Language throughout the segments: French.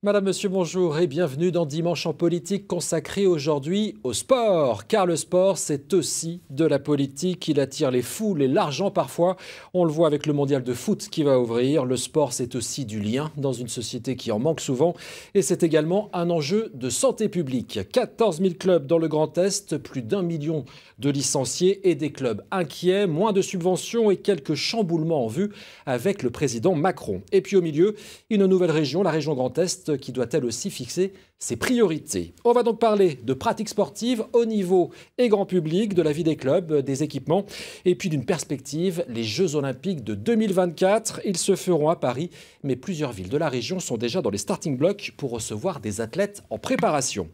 Madame, monsieur, bonjour et bienvenue dans Dimanche en politique consacré aujourd'hui au sport. Car le sport, c'est aussi de la politique. Il attire les foules et l'argent parfois. On le voit avec le mondial de foot qui va ouvrir. Le sport, c'est aussi du lien dans une société qui en manque souvent. Et c'est également un enjeu de santé publique. 14 000 clubs dans le Grand Est, plus d'1 million de licenciés et des clubs inquiets, moins de subventions et quelques chamboulements en vue avec le président Macron. Et puis au milieu, une nouvelle région, la région Grand Est, qui doit elle aussi fixer ses priorités. On va donc parler de pratiques sportives haut niveau et grand public, de la vie des clubs, des équipements et puis d'une perspective, les Jeux Olympiques de 2024. Ils se feront à Paris, mais plusieurs villes de la région sont déjà dans les starting blocks pour recevoir des athlètes en préparation.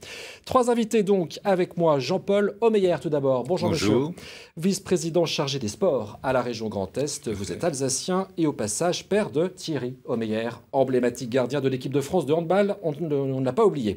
Trois invités donc avec moi. Jean-Paul Omeyer tout d'abord. Bonjour. Monsieur. Vice-président chargé des sports à la région Grand Est. Vous êtes alsacien et au passage père de Thierry Omeyer, emblématique gardien de l'équipe de France de handball. On ne l'a pas oublié.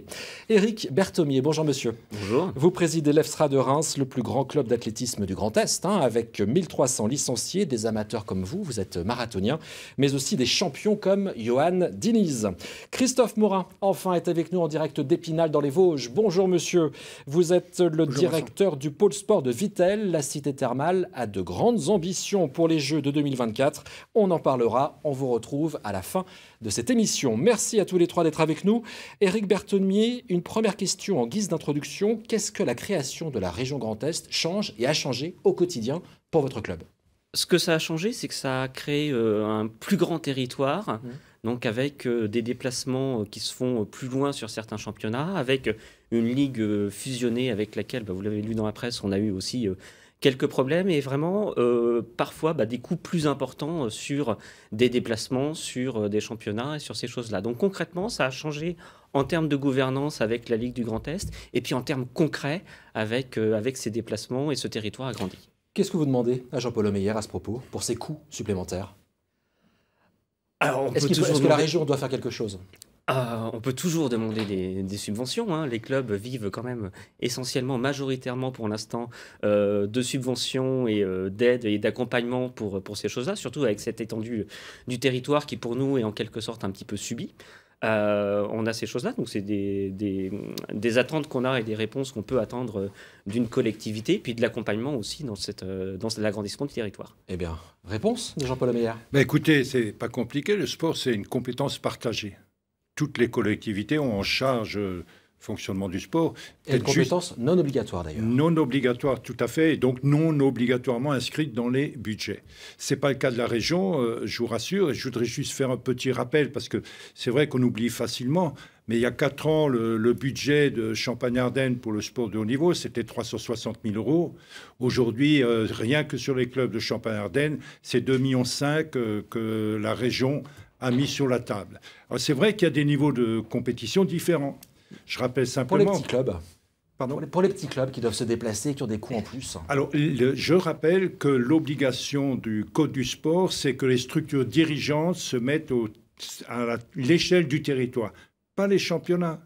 Éric Berthomier, bonjour monsieur. Bonjour. Vous présidez l'EFSRA de Reims, le plus grand club d'athlétisme du Grand Est, avec 1300 licenciés, des amateurs comme vous êtes marathonien, mais aussi des champions comme Johan Diniz. Christophe Morin, enfin, est avec nous en direct d'Épinal dans les Vosges. Bonjour monsieur, vous êtes le directeur du pôle sport de Vittel. La cité thermale a de grandes ambitions pour les Jeux de 2024. On en parlera, on vous retrouve à la fin de cette émission. Merci à tous les trois d'être avec nous. Éric Berthomier, une première question en guise d'introduction. Qu'est-ce que la création de la région Grand Est change et a changé au quotidien pour votre club? Ce que ça a changé, c'est que ça a créé un plus grand territoire, donc avec des déplacements qui se font plus loin sur certains championnats, avec une ligue fusionnée avec laquelle, vous l'avez lu dans la presse, on a eu aussi quelques problèmes et vraiment parfois des coûts plus importants sur des déplacements, sur des championnats et sur ces choses-là. Donc concrètement, ça a changé en termes de gouvernance avec la Ligue du Grand Est et puis en termes concrets avec ces déplacements et ce territoire agrandi. Qu'est-ce que vous demandez à Jean-Paul Omeyer à ce propos pour ces coûts supplémentaires? Est-ce que la région doit faire quelque chose? On peut toujours demander des subventions. Les clubs vivent quand même essentiellement, majoritairement pour l'instant, de subventions et d'aide et d'accompagnement pour ces choses-là, surtout avec cette étendue du territoire qui pour nous est en quelque sorte un petit peu subie. On a ces choses-là, donc c'est des attentes qu'on a et des réponses qu'on peut attendre d'une collectivité, puis de l'accompagnement aussi dans l'agrandissement du territoire. Eh bien, réponse de Jean-Paul Omeyer. Écoutez, c'est pas compliqué, le sport c'est une compétence partagée. Toutes les collectivités ont en charge le fonctionnement du sport. Et une compétence non obligatoire d'ailleurs. Non obligatoire, tout à fait, et donc non obligatoirement inscrite dans les budgets. Ce n'est pas le cas de la région, je vous rassure, et je voudrais juste faire un petit rappel, parce que c'est vrai qu'on oublie facilement, mais il y a 4 ans, le budget de Champagne-Ardenne pour le sport de haut niveau, c'était 360 000 €. Aujourd'hui, rien que sur les clubs de Champagne-Ardenne, c'est 2,5 millions que la région a mis sur la table. Alors c'est vrai qu'il y a des niveaux de compétition différents. Je rappelle simplement... Pour les petits clubs. Pardon ? Pour les petits clubs qui doivent se déplacer, qui ont des coûts en plus. Alors, je rappelle que l'obligation du Code du sport, c'est que les structures dirigeantes se mettent à l'échelle du territoire, pas les championnats.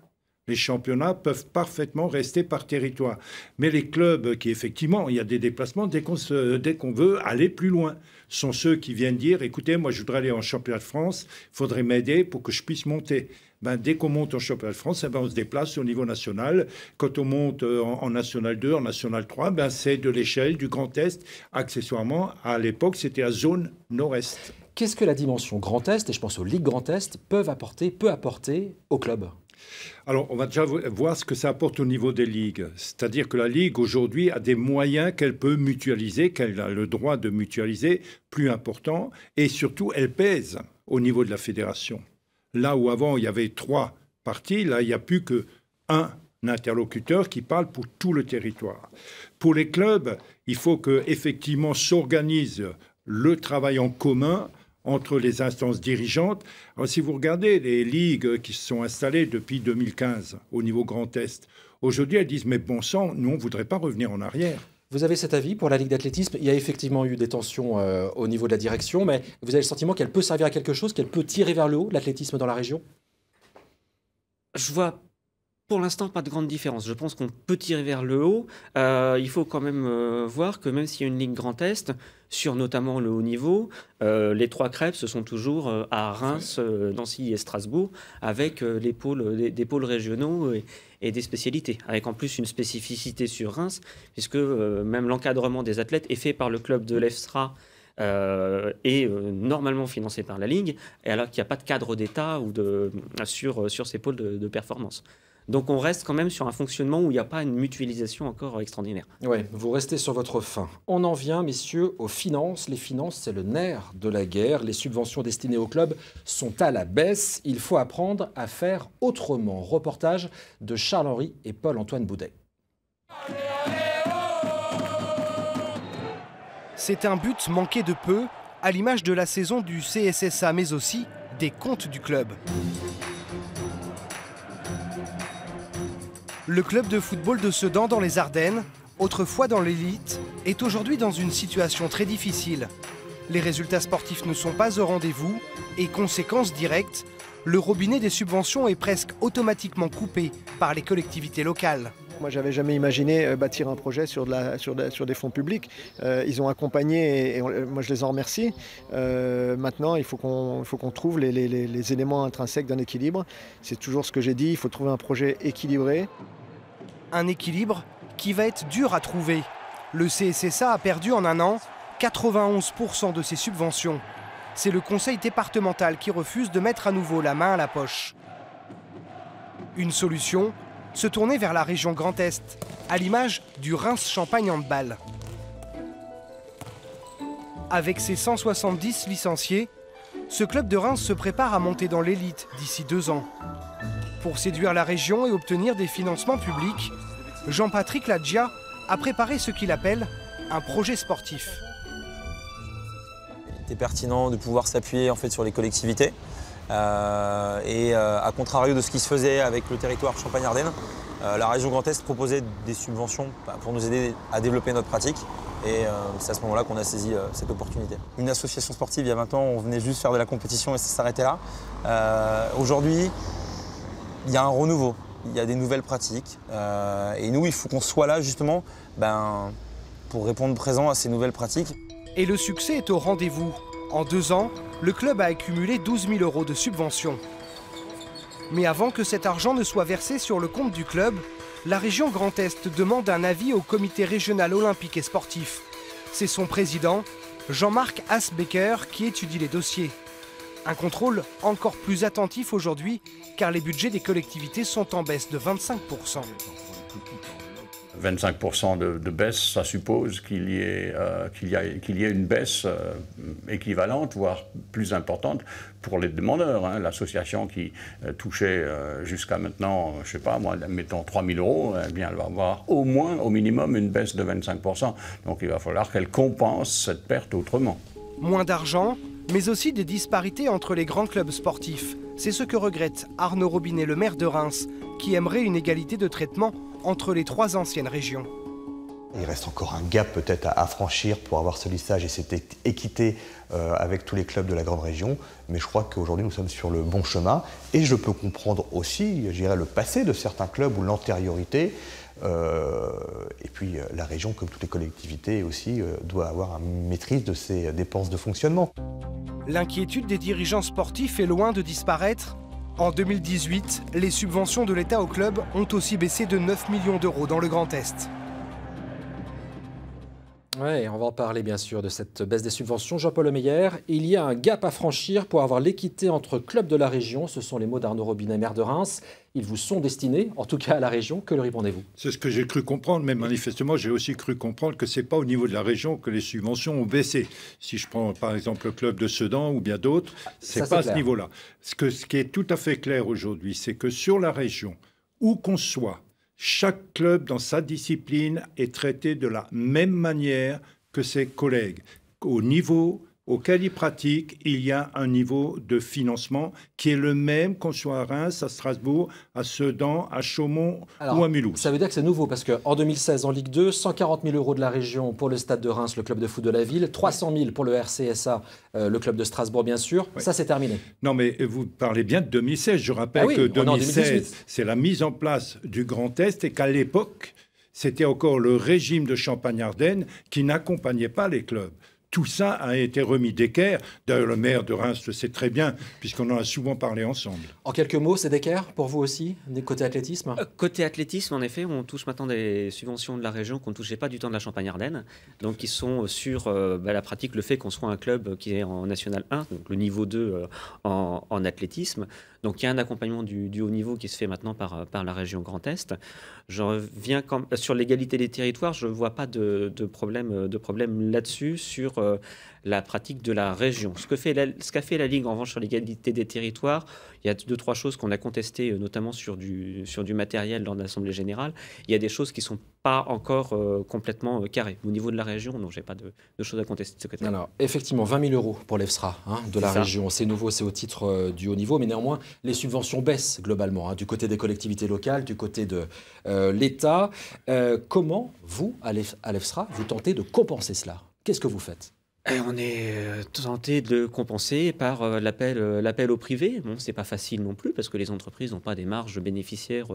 Les championnats peuvent parfaitement rester par territoire. Mais les clubs qui, effectivement, il y a des déplacements dès qu'on veut aller plus loin, sont ceux qui viennent dire, écoutez, moi je voudrais aller en championnat de France, il faudrait m'aider pour que je puisse monter. Dès qu'on monte en championnat de France, on se déplace au niveau national. Quand on monte en National 2, en National 3, c'est de l'échelle du Grand Est. Accessoirement, à l'époque, c'était la zone Nord-Est. Qu'est-ce que la dimension Grand Est, et je pense aux Ligues Grand Est, peut apporter au club ? Alors, on va déjà voir ce que ça apporte au niveau des ligues. C'est-à-dire que la Ligue, aujourd'hui, a des moyens qu'elle peut mutualiser, qu'elle a le droit de mutualiser, plus importants, et surtout, elle pèse au niveau de la fédération. Là où avant, il y avait 3 parties, là, il n'y a plus qu'un interlocuteur qui parle pour tout le territoire. Pour les clubs, il faut qu'effectivement s'organise le travail en commun entre les instances dirigeantes. Alors, si vous regardez les ligues qui se sont installées depuis 2015 au niveau Grand Est, aujourd'hui, elles disent « mais bon sang, nous, on ne voudrait pas revenir en arrière ». Vous avez cet avis pour la Ligue d'athlétisme? Il y a effectivement eu des tensions au niveau de la direction, mais vous avez le sentiment qu'elle peut servir à quelque chose, qu'elle peut tirer vers le haut l'athlétisme dans la région? Je vois Pour l'instant, pas de grande différence. Je pense qu'on peut tirer vers le haut. Il faut quand même voir que même s'il y a une ligue Grand Est, sur notamment le haut niveau, les trois crêpes, ce sont toujours à Reims, Nancy et Strasbourg, avec des pôles régionaux et des spécialités. Avec en plus une spécificité sur Reims, puisque même l'encadrement des athlètes est fait par le club de l'EFSRA, est normalement financé par la Ligue, et alors qu'il n'y a pas de cadre d'État sur ces pôles de performance. Donc on reste quand même sur un fonctionnement où il n'y a pas une mutualisation encore extraordinaire. Oui, vous restez sur votre faim. On en vient, messieurs, aux finances. Les finances, c'est le nerf de la guerre. Les subventions destinées aux clubs sont à la baisse. Il faut apprendre à faire autrement. Reportage de Charles-Henri et Paul-Antoine Boudet. C'est un but manqué de peu, à l'image de la saison du CSSA, mais aussi des comptes du club. Le club de football de Sedan dans les Ardennes, autrefois dans l'élite, est aujourd'hui dans une situation très difficile. Les résultats sportifs ne sont pas au rendez-vous et, conséquence directe, le robinet des subventions est presque automatiquement coupé par les collectivités locales. Moi, j'avais jamais imaginé bâtir un projet sur des fonds publics. Ils ont accompagné et moi, je les en remercie. Maintenant, il faut qu'on trouve les éléments intrinsèques d'un équilibre. C'est toujours ce que j'ai dit, il faut trouver un projet équilibré. Un équilibre qui va être dur à trouver. Le CSSA a perdu en un an 91% de ses subventions. C'est le conseil départemental qui refuse de mettre à nouveau la main à la poche. Une solution, se tourner vers la région Grand Est, à l'image du Reims-Champagne Handball. Avec ses 170 licenciés, ce club de Reims se prépare à monter dans l'élite d'ici 2 ans. Pour séduire la région et obtenir des financements publics, Jean-Patrick Ladja a préparé ce qu'il appelle un projet sportif. Il était pertinent de pouvoir s'appuyer en fait sur les collectivités. À contrario de ce qui se faisait avec le territoire Champagne-Ardenne, la région Grand Est proposait des subventions pour nous aider à développer notre pratique. Et c'est à ce moment-là qu'on a saisi cette opportunité. Une association sportive, il y a 20 ans, on venait juste faire de la compétition et ça s'arrêtait là. Aujourd'hui, il y a un renouveau, il y a des nouvelles pratiques. Et nous, il faut qu'on soit là justement pour répondre présent à ces nouvelles pratiques. Et le succès est au rendez-vous. En 2 ans, le club a accumulé 12 000 € de subventions. Mais avant que cet argent ne soit versé sur le compte du club, la région Grand Est demande un avis au comité régional olympique et sportif. C'est son président, Jean-Marc Asbecker, qui étudie les dossiers. Un contrôle encore plus attentif aujourd'hui, car les budgets des collectivités sont en baisse de 25%. 25% de baisse, ça suppose qu'il y ait une baisse équivalente, voire plus importante pour les demandeurs. L'association qui touchait jusqu'à maintenant, je ne sais pas, moi, mettons 3 000 €, eh bien, elle va avoir au moins, au minimum, une baisse de 25%. Donc il va falloir qu'elle compense cette perte autrement. Moins d'argent, mais aussi des disparités entre les grands clubs sportifs. C'est ce que regrette Arnaud Robinet, le maire de Reims, qui aimerait une égalité de traitement entre les 3 anciennes régions. Il reste encore un gap peut-être à franchir pour avoir ce lissage et cette équité avec tous les clubs de la grande région. Mais je crois qu'aujourd'hui nous sommes sur le bon chemin. Et je peux comprendre aussi, je dirais, le passé de certains clubs ou l'antériorité. Et puis la région, comme toutes les collectivités aussi, doit avoir une maîtrise de ses dépenses de fonctionnement. L'inquiétude des dirigeants sportifs est loin de disparaître. En 2018, les subventions de l'État au club ont aussi baissé de 9 millions € dans le Grand Est. Oui, on va en parler bien sûr de cette baisse des subventions. Jean-Paul Lemeyer, il y a un gap à franchir pour avoir l'équité entre clubs de la région. Ce sont les mots d'Arnaud Robinet, maire de Reims. Ils vous sont destinés, en tout cas à la région. Que leur répondez-vous? C'est ce que j'ai cru comprendre, mais manifestement, j'ai aussi cru comprendre que ce n'est pas au niveau de la région que les subventions ont baissé. Si je prends par exemple le club de Sedan ou bien d'autres, ce n'est pas à ce niveau-là. Ce qui est tout à fait clair aujourd'hui, c'est que sur la région, où qu'on soit, chaque club dans sa discipline est traité de la même manière que ses collègues, au niveau, auxquels ils pratiquent, il y a un niveau de financement qui est le même qu'on soit à Reims, à Strasbourg, à Sedan, à Chaumont ou à Mulhouse. Ça veut dire que c'est nouveau, parce qu'en 2016, en Ligue 2, 140 000 € de la région pour le Stade de Reims, le club de foot de la ville, 300 000 pour le RCSA, le club de Strasbourg, bien sûr. Oui. Ça, c'est terminé. Non, mais vous parlez bien de 2016. Je rappelle que 2016, c'est la mise en place du Grand Est et qu'à l'époque, c'était encore le régime de Champagne-Ardenne qui n'accompagnait pas les clubs. Tout ça a été remis d'équerre. D'ailleurs, le maire de Reims le sait très bien, puisqu'on en a souvent parlé ensemble. En quelques mots, c'est d'équerre pour vous aussi, côté athlétisme? Côté athlétisme, en effet, on touche maintenant des subventions de la région qu'on ne touchait pas du temps de la Champagne-Ardenne. Donc, qui sont sur la pratique, le fait qu'on soit un club qui est en National 1, donc le niveau 2 en athlétisme. Donc, il y a un accompagnement du haut niveau qui se fait maintenant par la région Grand Est. Je reviens sur l'égalité des territoires. Je ne vois pas de problème là-dessus sur la pratique de la région. Ce qu'a fait la Ligue, en revanche, sur l'égalité des territoires, il y a 2-3 choses qu'on a contestées, notamment sur du matériel lors de l'Assemblée générale. Il y a des choses qui ne sont pas encore complètement carrées. Au niveau de la région, non, je n'ai pas de choses à contester de ce côté-là. Alors, effectivement, 20 000 € pour l'EFSRA de la région. C'est nouveau, c'est au titre du haut niveau, mais néanmoins, les subventions baissent globalement, du côté des collectivités locales, du côté de l'État. Comment, vous, à l'EFSRA, vous tentez de compenser cela? Qu'est-ce que vous faites? On est tenté de compenser par l'appel au privé. Bon, c'est pas facile non plus parce que les entreprises n'ont pas des marges bénéficiaires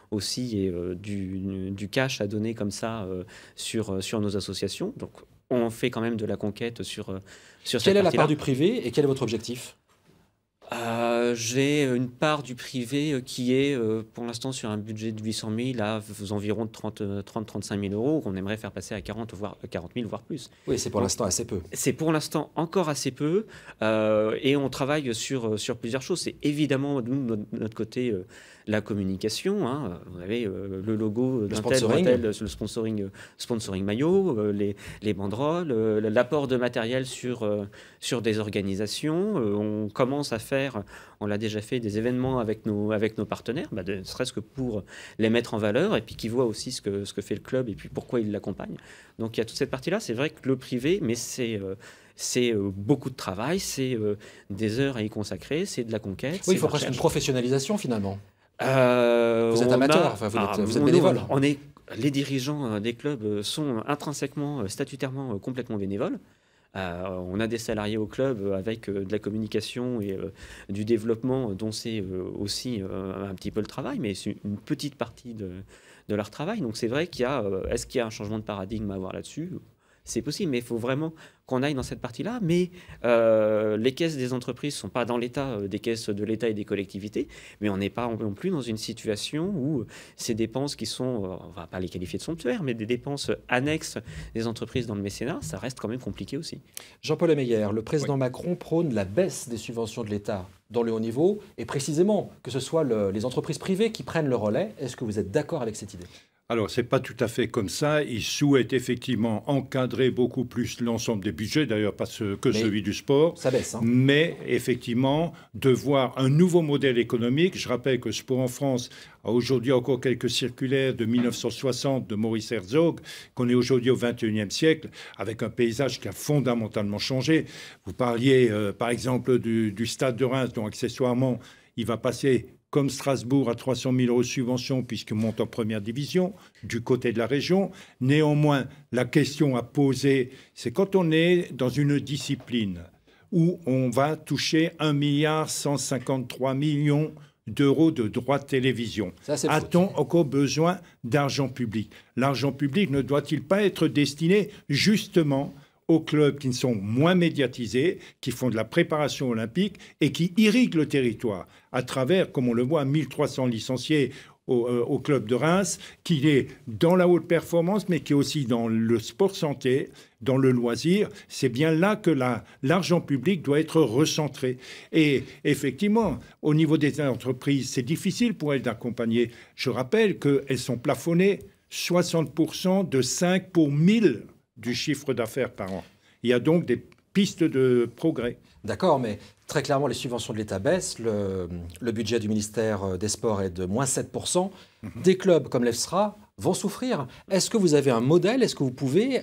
aussi et du cash à donner comme ça sur nos associations. Donc, on fait quand même de la conquête sur cette partie-là. Quelle est la part du privé et quel est votre objectif? J'ai une part du privé qui est pour l'instant sur un budget de 800 000 à environ 30-35 000 € qu'on aimerait faire passer à 40 000, voire plus. Oui, c'est pour l'instant assez peu. C'est pour l'instant encore assez peu et on travaille sur plusieurs choses. C'est évidemment, nous, de notre côté, la communication. Vous avez le logo d'un tel, le sponsoring maillot, les banderoles, l'apport de matériel sur des organisations. On commence à faire, on l'a déjà fait, des événements avec nos partenaires, ne serait-ce que pour les mettre en valeur et puis qu'ils voient aussi ce que fait le club et puis pourquoi ils l'accompagnent. Donc il y a toute cette partie-là. C'est vrai que le privé, mais c'est beaucoup de travail, c'est des heures à y consacrer, c'est de la conquête. Oui, il faut presque une professionnalisation finalement. Vous êtes amateur, vous êtes bénévole. Les dirigeants des clubs sont intrinsèquement, statutairement complètement bénévoles. On a des salariés au club avec de la communication et du développement dont c'est aussi un petit peu le travail, mais c'est une petite partie de leur travail. Donc c'est vrai est-ce qu'il y a un changement de paradigme à avoir là-dessus? C'est possible, mais il faut vraiment qu'on aille dans cette partie-là. Mais les caisses des entreprises ne sont pas dans l'état des caisses de l'État et des collectivités, mais on n'est pas non plus dans une situation où ces dépenses qui sont, on ne va pas les qualifier de somptuaires, mais des dépenses annexes des entreprises dans le mécénat, ça reste quand même compliqué aussi. Jean-Paul Meyer, le président Macron prône la baisse des subventions de l'État dans le haut niveau, et précisément que ce soit les entreprises privées qui prennent le relais. Est-ce que vous êtes d'accord avec cette idée ? Alors, ce n'est pas tout à fait comme ça. Il souhaite effectivement encadrer beaucoup plus l'ensemble des budgets, d'ailleurs pas celui du sport. Ça baisse. Mais effectivement, de voir un nouveau modèle économique. Je rappelle que Sport en France a aujourd'hui encore quelques circulaires de 1960 de Maurice Herzog, qu'on est aujourd'hui au XXIe siècle, avec un paysage qui a fondamentalement changé. Vous parliez, par exemple, du Stade de Reims, dont accessoirement, il va passer comme Strasbourg, à 300 000 € de subvention, puisqu'il monte en première division, du côté de la région. Néanmoins, la question à poser, c'est quand on est dans une discipline où on va toucher 1,153 milliard d'euros de droits de télévision. A-t-on encore besoin d'argent public? L'argent public ne doit-il pas être destiné justement aux clubs qui sont moins médiatisés, qui font de la préparation olympique et qui irriguent le territoire à travers, comme on le voit, 1300 licenciés au club de Reims, qui est dans la haute performance, mais qui est aussi dans le sport santé, dans le loisir. C'est bien là que l'argent public doit être recentré. Et effectivement, au niveau des entreprises, c'est difficile pour elles d'accompagner. Je rappelle qu'elles sont plafonnées 60% de 5 pour 1000 du chiffre d'affaires par an. Il y a donc des pistes de progrès. D'accord, mais très clairement, les subventions de l'État baissent. Le budget du ministère des Sports est de moins 7%. Des clubs comme l'EFSRA vont souffrir. Est-ce que vous avez un modèle? Est-ce que vous pouvez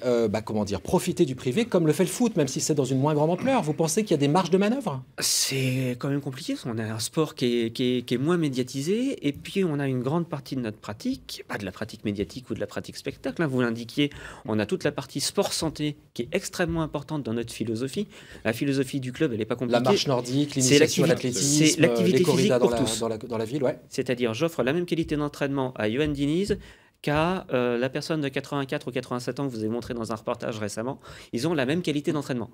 profiter du privé comme le fait le foot, même si c'est dans une moins grande ampleur? Vous pensez qu'il y a des marges de manœuvre? C'est quand même compliqué, parce qu'on a un sport qui est moins médiatisé, et puis on a une grande partie de notre pratique, pas de la pratique médiatique ou de la pratique spectacle, hein, vous l'indiquiez, on a toute la partie sport-santé qui est extrêmement importante dans notre philosophie. La philosophie du club, elle n'est pas compliquée. La marche nordique, l'initiation à l'athlétisme, c'est l'activité les corridas physique pour tous. dans la ville, ouais. C'est-à-dire, j'offre la même qualité d'entraînement à Yoann Diniz qu'à la personne de 84 ou 87 ans que vous avez montré dans un reportage récemment. Ils ont la même qualité d'entraînement.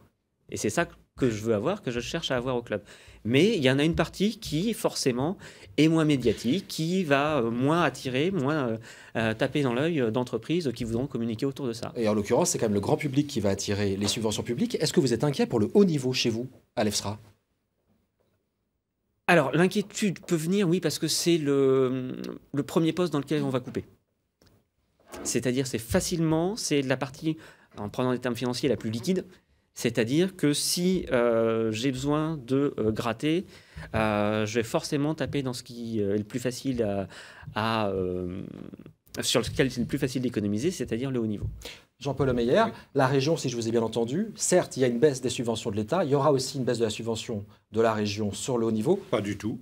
Et c'est ça que je veux avoir, que je cherche à avoir au club. Mais il y en a une partie qui, forcément, est moins médiatique, qui va moins attirer, moins taper dans l'œil d'entreprises qui voudront communiquer autour de ça. Et en l'occurrence, c'est quand même le grand public qui va attirer les subventions publiques. Est-ce que vous êtes inquiet pour le haut niveau chez vous, à l'EFSRA? Alors, l'inquiétude peut venir, oui, parce que c'est le premier poste dans lequel on va couper. C'est-à-dire, c'est la partie, en prenant des termes financiers, la plus liquide. C'est-à-dire que si j'ai besoin de gratter, je vais forcément taper dans ce qui est le plus facile sur lequel c'est le plus facile d'économiser, c'est-à-dire le haut niveau. Jean-Paul Meyer, la région, si je vous ai bien entendu, certes, il y a une baisse des subventions de l'État, il y aura aussi une baisse de la subvention de la région sur le haut niveau. Pas du tout.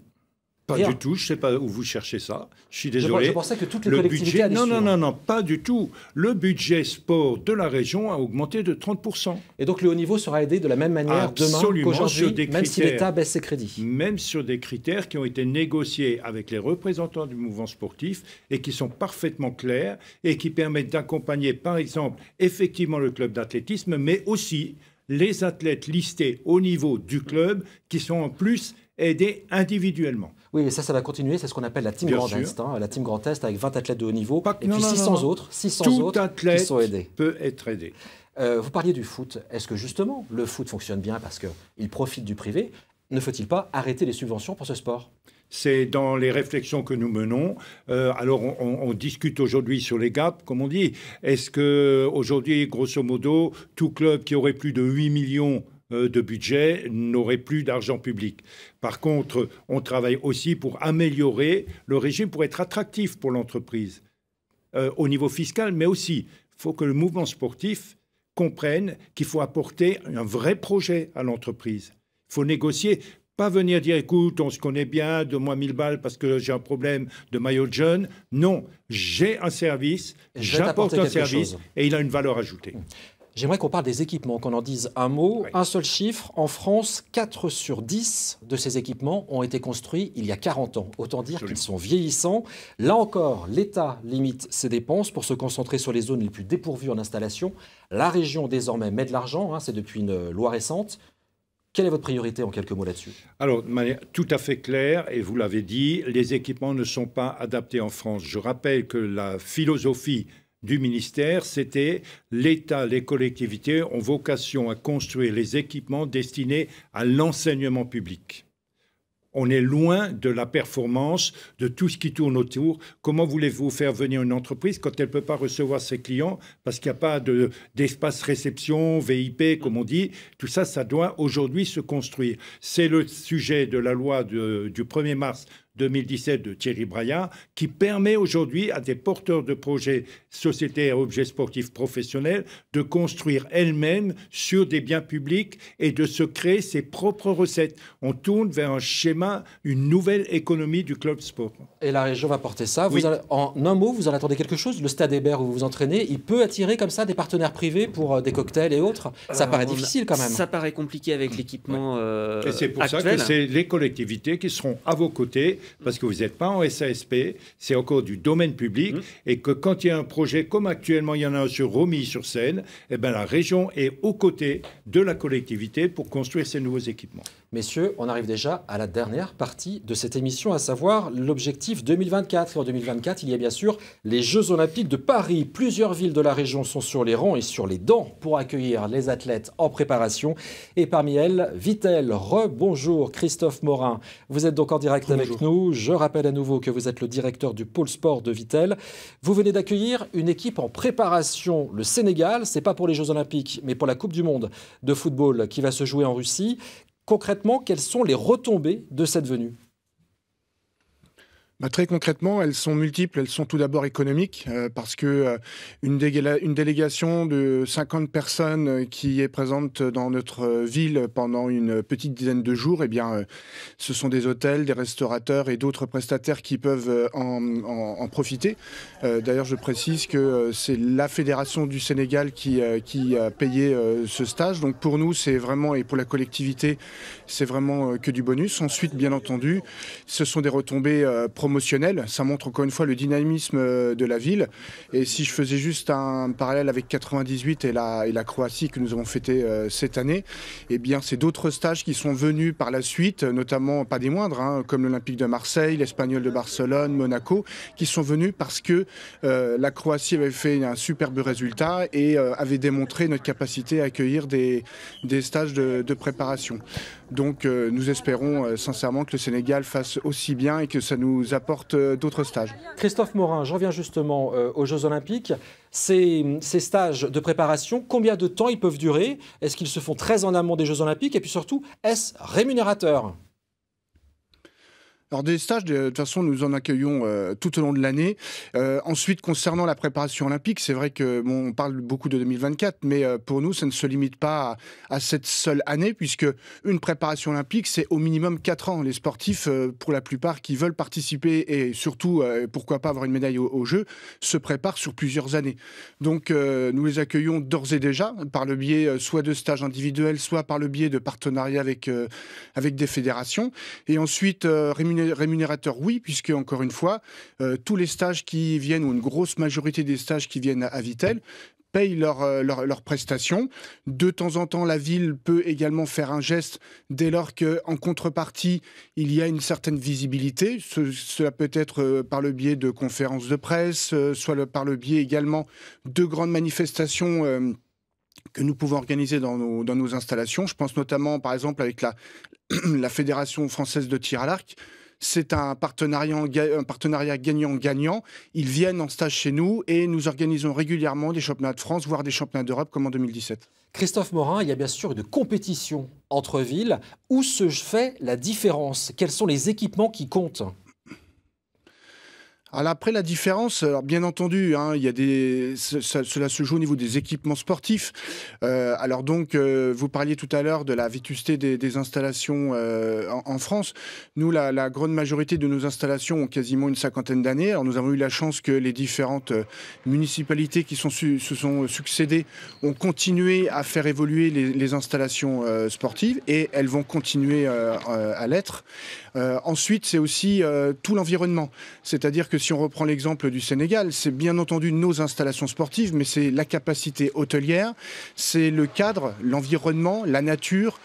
Pas du tout, je ne sais pas où vous cherchez ça. Je suis désolé. Je pensais que toutes les collectivités allaient suivre. Non, pas du tout. Le budget sport de la région a augmenté de 30%. Et donc le haut niveau sera aidé de la même manière demain qu'aujourd'hui, même si l'État baisse ses crédits. Même sur des critères qui ont été négociés avec les représentants du mouvement sportif et qui sont parfaitement clairs et qui permettent d'accompagner, par exemple, effectivement le club d'athlétisme, mais aussi les athlètes listés au niveau du club qui sont en plus aidés individuellement. Oui, mais ça va continuer. C'est ce qu'on appelle la Team Grand Est. Hein, la Team Grand Est avec 20 athlètes de haut niveau et puis 600 autres qui sont aidés. Peut être aidé. Vous parliez du foot. Est-ce que justement le foot fonctionne bien parce qu'il profite du privé? Ne faut-il pas arrêter les subventions pour ce sport? C'est dans les réflexions que nous menons. Alors, on discute aujourd'hui sur les gaps, comme on dit. Est-ce qu'aujourd'hui, grosso modo, tout club qui aurait plus de 8 millions de budget n'aurait plus d'argent public? Par contre, on travaille aussi pour améliorer le régime pour être attractif pour l'entreprise au niveau fiscal, mais aussi, il faut que le mouvement sportif comprenne qu'il faut apporter un vrai projet à l'entreprise. Il faut négocier. Pas venir dire, écoute, on se connaît bien, donne-moi 1000 balles parce que j'ai un problème de maillot de jeune. Non, j'ai un service, j'apporte un service et il a une valeur ajoutée. J'aimerais qu'on parle des équipements, qu'on en dise un mot. Oui. Un seul chiffre, en France, 4 sur 10 de ces équipements ont été construits il y a 40 ans. Autant dire qu'ils sont vieillissants. Là encore, l'État limite ses dépenses pour se concentrer sur les zones les plus dépourvues en installation. La région, désormais, met de l'argent, c'est depuis une loi récente. Quelle est votre priorité en quelques mots là-dessus? Alors, de manière tout à fait claire, et vous l'avez dit, les équipements ne sont pas adaptés en France. Je rappelle que la philosophie du ministère, c'était l'État, les collectivités ont vocation à construire les équipements destinés à l'enseignement public. On est loin de la performance, de tout ce qui tourne autour. Comment voulez-vous faire venir une entreprise quand elle ne peut pas recevoir ses clients parce qu'il n'y a pas d'espace réception, VIP, comme on dit? Tout ça, ça doit aujourd'hui se construire. C'est le sujet de la loi du 1er mars 2017 de Thierry Braillard, qui permet aujourd'hui à des porteurs de projets sociétés à objets sportifs professionnels de construire elles-mêmes sur des biens publics et de se créer ses propres recettes. On tourne vers un schéma, une nouvelle économie du club sport. Et la région va porter ça. Oui. En un mot, vous en attendez quelque chose? Le Stade Hébert où vous vous entraînez, il peut attirer comme ça des partenaires privés pour des cocktails et autres? Ça paraît difficile quand même. Ça paraît compliqué avec l'équipement actuel. Et c'est pour ça que c'est les collectivités qui seront à vos côtés, parce que vous n'êtes pas en SASP, c'est encore du domaine public, et que quand il y a un projet, comme actuellement il y en a un sur Romilly-sur-Seine, eh ben la région est aux côtés de la collectivité pour construire ces nouveaux équipements. Messieurs, on arrive déjà à la dernière partie de cette émission, à savoir l'objectif 2024. Et en 2024, il y a bien sûr les Jeux Olympiques de Paris. Plusieurs villes de la région sont sur les rangs et sur les dents pour accueillir les athlètes en préparation. Et parmi elles, Vittel. Rebonjour Christophe Morin. Vous êtes donc en direct avec nous. Je rappelle à nouveau que vous êtes le directeur du pôle sport de Vittel. Vous venez d'accueillir une équipe en préparation. Le Sénégal, c'est pas pour les Jeux Olympiques, mais pour la Coupe du Monde de football qui va se jouer en Russie. Concrètement, quelles sont les retombées de cette venue? Très concrètement, elles sont multiples. Elles sont tout d'abord économiques, parce que une délégation de 50 personnes qui est présente dans notre ville pendant une petite dizaine de jours, eh bien, ce sont des hôtels, des restaurateurs et d'autres prestataires qui peuvent en profiter. D'ailleurs, je précise que c'est la Fédération du Sénégal qui a payé ce stage. Donc pour nous, c'est vraiment, et pour la collectivité, c'est vraiment que du bonus. Ensuite, bien entendu, ce sont des retombées promotionnelles. Ça montre encore une fois le dynamisme de la ville. Et si je faisais juste un parallèle avec 98 et la Croatie que nous avons fêté cette année, eh bien c'est d'autres stages qui sont venus par la suite, notamment pas des moindres, comme l'Olympique de Marseille, l'Espagnol de Barcelone, Monaco, qui sont venus parce que la Croatie avait fait un superbe résultat et avait démontré notre capacité à accueillir des stages de préparation. Donc nous espérons sincèrement que le Sénégal fasse aussi bien et que ça nous apporte d'autres stages. Christophe Morin, je reviens justement aux Jeux Olympiques. Ces stages de préparation, combien de temps ils peuvent durer? Est-ce qu'ils se font très en amont des Jeux Olympiques? Et puis surtout, est-ce rémunérateur? Alors des stages, de toute façon, nous en accueillons tout au long de l'année. Ensuite, concernant la préparation olympique, c'est vrai que on parle beaucoup de 2024, mais pour nous, ça ne se limite pas à cette seule année, puisque une préparation olympique, c'est au minimum 4 ans. Les sportifs, pour la plupart, qui veulent participer et surtout, pourquoi pas avoir une médaille aux Jeux, se préparent sur plusieurs années. Donc, nous les accueillons d'ores et déjà par le biais soit de stages individuels, soit par le biais de partenariats avec des fédérations. Et ensuite, rémunérateur, oui, puisque, encore une fois, tous les stages qui viennent, ou une grosse majorité des stages qui viennent à Vittel, payent leurs prestations. De temps en temps, la ville peut également faire un geste dès lors qu'en contrepartie, il y a une certaine visibilité. Cela peut être par le biais de conférences de presse, soit par le biais également de grandes manifestations que nous pouvons organiser dans nos installations. Je pense notamment, par exemple, avec la Fédération française de tir à l'arc. C'est un partenariat gagnant-gagnant. Ils viennent en stage chez nous et nous organisons régulièrement des championnats de France, voire des championnats d'Europe comme en 2017. Christophe Morin, il y a bien sûr une compétition entre villes. Où se fait la différence? Quels sont les équipements qui comptent? Alors après, la différence, alors bien entendu, il y a cela se joue au niveau des équipements sportifs. Alors donc, vous parliez tout à l'heure de la vétusté des installations en France. Nous, la grande majorité de nos installations ont quasiment une cinquantaine d'années. Alors nous avons eu la chance que les différentes municipalités qui se sont succédées ont continué à faire évoluer les installations sportives et elles vont continuer à l'être. Ensuite, c'est aussi tout l'environnement. C'est-à-dire que si on reprend l'exemple du Sénégal, c'est bien entendu nos installations sportives, mais c'est la capacité hôtelière, c'est le cadre, l'environnement, la nature,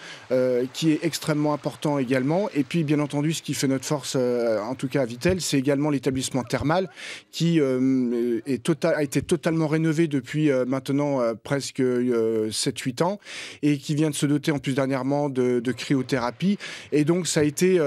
qui est extrêmement important également. Et puis, bien entendu, ce qui fait notre force, en tout cas à Vittel, c'est également l'établissement thermal qui a été totalement rénové depuis maintenant presque 7-8 ans et qui vient de se doter en plus dernièrement de cryothérapie. Et donc, ça a été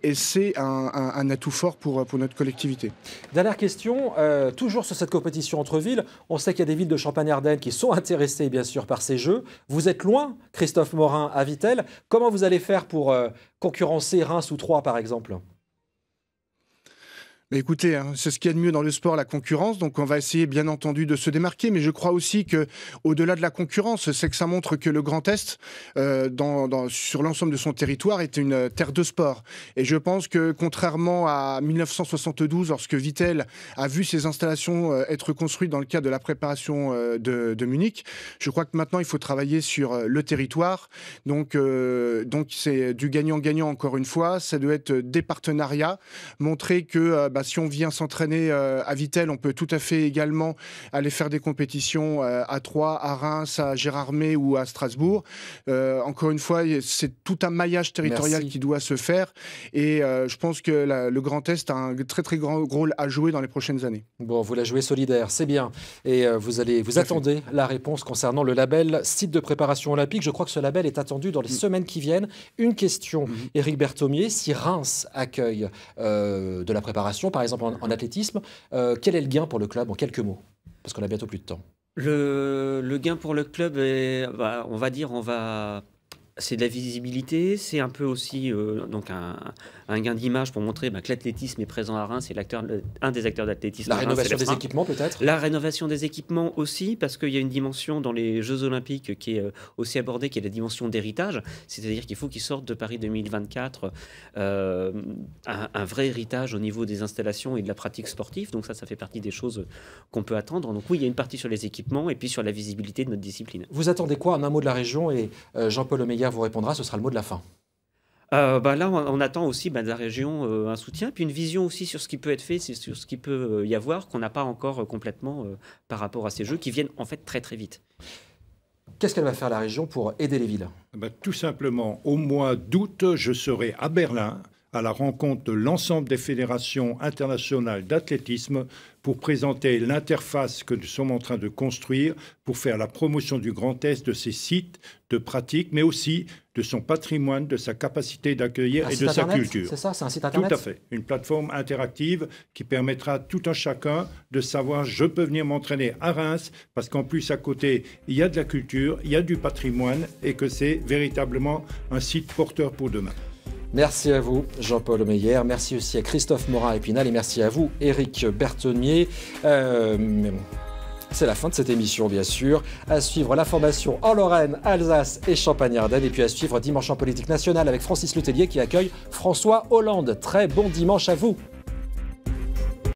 et c'est un atout fort pour notre collectivité. Dernière question, toujours sur cette compétition entre villes. On sait qu'il y a des villes de Champagne-Ardenne qui sont intéressées bien sûr par ces Jeux. Vous êtes loin, Christophe Morin, à Vittel. Comment vous allez faire pour concurrencer Reims ou Troyes par exemple ? Mais écoutez, c'est ce qu'il y a de mieux dans le sport, la concurrence. Donc on va essayer bien entendu de se démarquer. Mais je crois aussi qu'au-delà de la concurrence, c'est que ça montre que le Grand Est, sur l'ensemble de son territoire, est une terre de sport. Et je pense que contrairement à 1972, lorsque Vittel a vu ses installations être construites dans le cadre de la préparation de Munich, je crois que maintenant il faut travailler sur le territoire. Donc c'est du gagnant-gagnant encore une fois. Ça doit être des partenariats, montrer que si on vient s'entraîner à Vittel, on peut tout à fait également aller faire des compétitions à Troyes, à Reims, à Gérardmer ou à Strasbourg. Encore une fois, c'est tout un maillage territorial qui doit se faire. Et je pense que le Grand Est a un très très grand rôle à jouer dans les prochaines années. Bon, vous la jouez solidaire, c'est bien. Et vous attendez la réponse concernant le label site de préparation olympique. Je crois que ce label est attendu dans les semaines qui viennent. Une question, Éric Berthomier, si Reims accueille de la préparation, par exemple en athlétisme, quel est le gain pour le club en quelques mots? Parce qu'on a bientôt plus de temps. Le gain pour le club est, on va C'est de la visibilité, c'est un peu aussi donc un gain d'image pour montrer que l'athlétisme est présent à Reims, c'est un des acteurs d'athlétisme. La rénovation des équipements peut-être. La rénovation des équipements aussi, parce qu'il y a une dimension dans les Jeux Olympiques qui est aussi abordée, qui est la dimension d'héritage, c'est-à-dire qu'il faut qu'ils sortent de Paris 2024 un vrai héritage au niveau des installations et de la pratique sportive, donc ça fait partie des choses qu'on peut attendre. Donc oui, il y a une partie sur les équipements et puis sur la visibilité de notre discipline. Vous attendez quoi en un mot de la région et Jean-Paul Omeyer vous répondra, ce sera le mot de la fin. Là, on attend aussi de la région un soutien, puis une vision aussi sur ce qui peut être fait, sur ce qui peut y avoir, qu'on n'a pas encore complètement par rapport à ces jeux qui viennent en fait très très vite. Qu'est-ce qu'elle va faire la région pour aider les villes? Tout simplement, au mois d'août, je serai à Berlin à la rencontre de l'ensemble des fédérations internationales d'athlétisme pour présenter l'interface que nous sommes en train de construire pour faire la promotion du Grand Est, de ses sites de pratique, mais aussi de son patrimoine, de sa capacité d'accueillir et de sa culture. C'est ça, c'est un site internet? Tout à fait. Une plateforme interactive qui permettra à tout un chacun de savoir je peux venir m'entraîner à Reims parce qu'en plus à côté, il y a de la culture, il y a du patrimoine et que c'est véritablement un site porteur pour demain. Merci à vous, Jean-Paul Omeyer. Merci aussi à Christophe Morin-Épinal et merci à vous, Éric Berthonnier. C'est la fin de cette émission, bien sûr. À suivre la formation en Lorraine, Alsace et Champagne-Ardenne. Et puis à suivre Dimanche en politique nationale avec Francis Letellier qui accueille François Hollande. Très bon dimanche à vous.